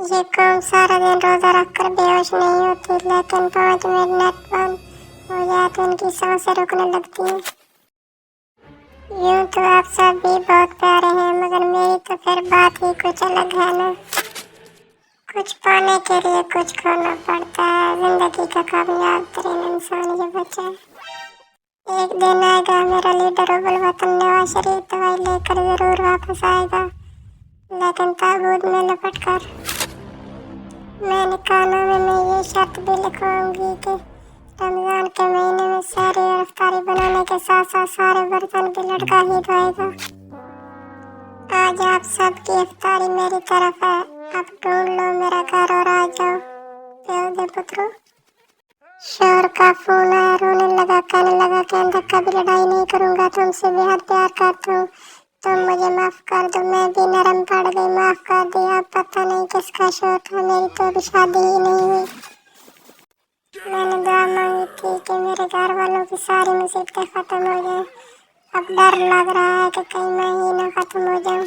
ये कौम सारा दिन रोजा रखकर बेहोश नहीं होती, लेकिन 5 मिनट बंद हो जाए तो इनकी सांसें रुकने लगती हैं। यूं तो आप सब भी बहुत प्यारे हैं, मगर मेरी तो फिर बात ही कुछ अलग है ना। कुछ पाने के लिए कुछ खोना पड़ता है, जिंदगी का कामयाब तरीन इंसान ये बचा है। एक दिन आएगा मेरा लीडर अब्बुल वतन नवाज शरीफ दवाई लेकर जरूर वापस आएगा, लेकिन ताबूत में लपट कर। मैंने कानून में ये शर्त भी लिखवाऊंगी कि रमजान के महीने में सहरी और इफ्तारी बनाने के साथ साथ सारे बर्तन भी लड़का ही धोएगा। आज आप सबकी इफ्तारी मेरी तरफ है, अब ढूंढ लो मेरा घर और आ जाओ प्यारे पुत्रों। शोर का फोन आया, रोने लगा, कहने लगा कि अंदर कभी लड़ाई नहीं करूंगा, तुमसे बेहद प्यार करता हूँ, तुम मुझे माफ कर दो। मैं भी नरम पड़ गई, माफ कर दिया। अब पता नहीं किसका शोर था, मेरी तो अभी शादी ही नहीं हुई। मैंने दुआ मांगी थी कि मेरे घर वालों की सारी मुसीबतें खत्म हो जाए। अब डर लग रहा है कि कहीं मैं ही ना खत्म हो जाऊं।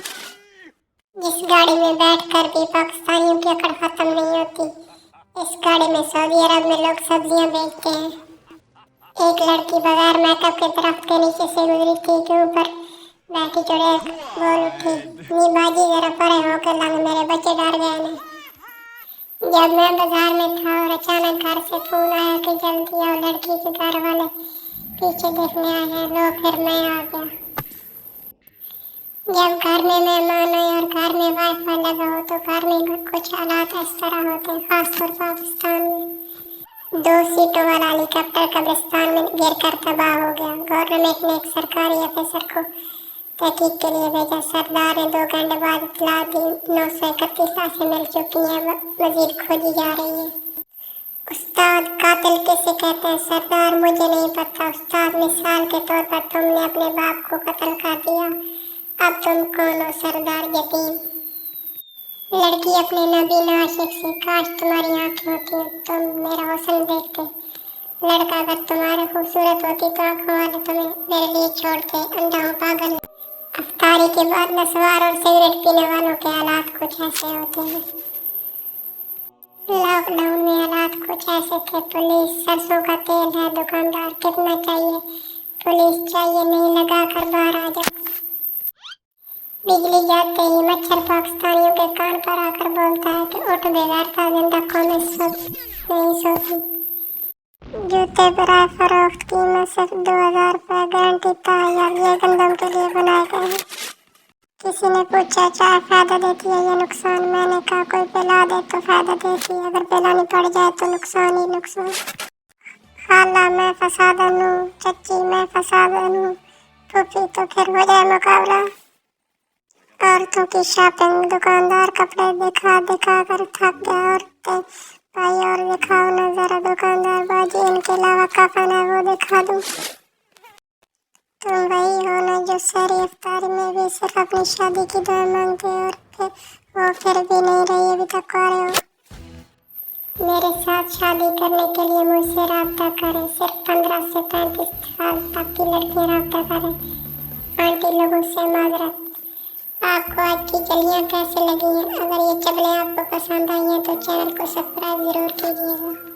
जिस गाड़ी में बैठकर भी पाकिस्तानियों की अकड़ खत्म नहीं होती, इस गाड़ी में सऊदी अरब में लोग सब्जियां बेचते हैं। एक लड़की बगैर मेकअप के दरख्त के नीचे से गुजरी थी कि ऊपर बैठी चुड़ैल बोल उठी, नी बाजी जरा परे होके लंग, मेरे बच्चे डर गए ने। जब मैं बाजार में था और अचानक घर से फोन आया कि जल्दी आओ, लड़की के घर वाले पीछे देखने आए हैं। लो फिर मैं आ गया। जब घर में मेहमान आए और घर में वाईफाई लगा हो तो घर में कुछ हालात इस तरह होते हैं, खासतौर पाकिस्तान में। 2 सीटों वाला हेलीकॉप्टर कब्रिस्तान में गिरकर तबाह हो गया। गवर्नमेंट ने एक सरकारी अफसर को तहकीक के लिए भेजा। सरदार ने 2 घंटे बाद इत्तला दी, 931 लाशें मिल चुकी हैं, मजीद खोजी जा रही है। उस्ताद, कातिल किसे कहते हैं? सरदार, मुझे नहीं पता उस्ताद, मिसाल के तौर पर तुमने अपने बाप को कत्ल कर दिया, अब तुम कौन हो सरदार? यतीम। लड़की अपने नबीना आशिक से, काश तुम्हारी आंखें होती तुम मेरा हुस्न देखते। लड़का, अगर तुम्हारी खूबसूरत होती तो आंखों वाले तुम्हें मेरे लिए छोड़ते, अंधा हूं पागल। अफ्तारी के बाद नस्वार और सिगरेट पीने वालों के हालात कुछ ऐसे होते हैं। लॉकडाउन में हालात कुछ ऐसे थे। पुलिस, सरसों का तेल है, दुकानदार, कितना चाहिए? पुलिस चाहिए नहीं, लगा कर बाहर आ जाओ। बिजली जाते ही मच्छर पाकिस्तानियों के कान पर आकर बोलता है कि उठ बेगारता जिंदा कौन नहीं सोती। जूते बराए फरोख्त, कीमत सिर्फ 2000 रुपये, गारंटी तैयार, ये गंदम के लिए बनाए गए हैं। किसी ने पूछा चाय फायदा देती है या नुकसान? मैंने कहा कोई पिला दे तो फायदा देती है, अगर पिलानी पड़ जाए तो नुकसान ही नुकसान। खाला, मैं फसादन हूँ, चच्ची मैं फसादन हूँ, फूफी तो फिर हो जाए मुकाबला। औरतों की शॉपिंग, दुकानदार कपड़े दिखा दिखा कर थक गया। औरतें, भाई और दिखाओ ना जरा, दुकानदार बाजी इनके अलावा कफन है वो दिखा दूं। तुम वही हो ना जो सारी इफ्तारी में भी सिर्फ अपनी शादी की दुआ मांगते हो और फिर भी नहीं रही, अभी तक आ रहे हो। मेरे साथ शादी करने के लिए मुझसे राब्ता करें, सिर्फ 15 से 35 साल तक की लड़कियां राब्ता करें। आंटी लोगों से माजरत। आपको आज की चलियाँ कैसे लगी हैं? अगर ये चबलें आपको पसंद आई हैं तो चैनल को सब्सक्राइब जरूर कीजिएगा।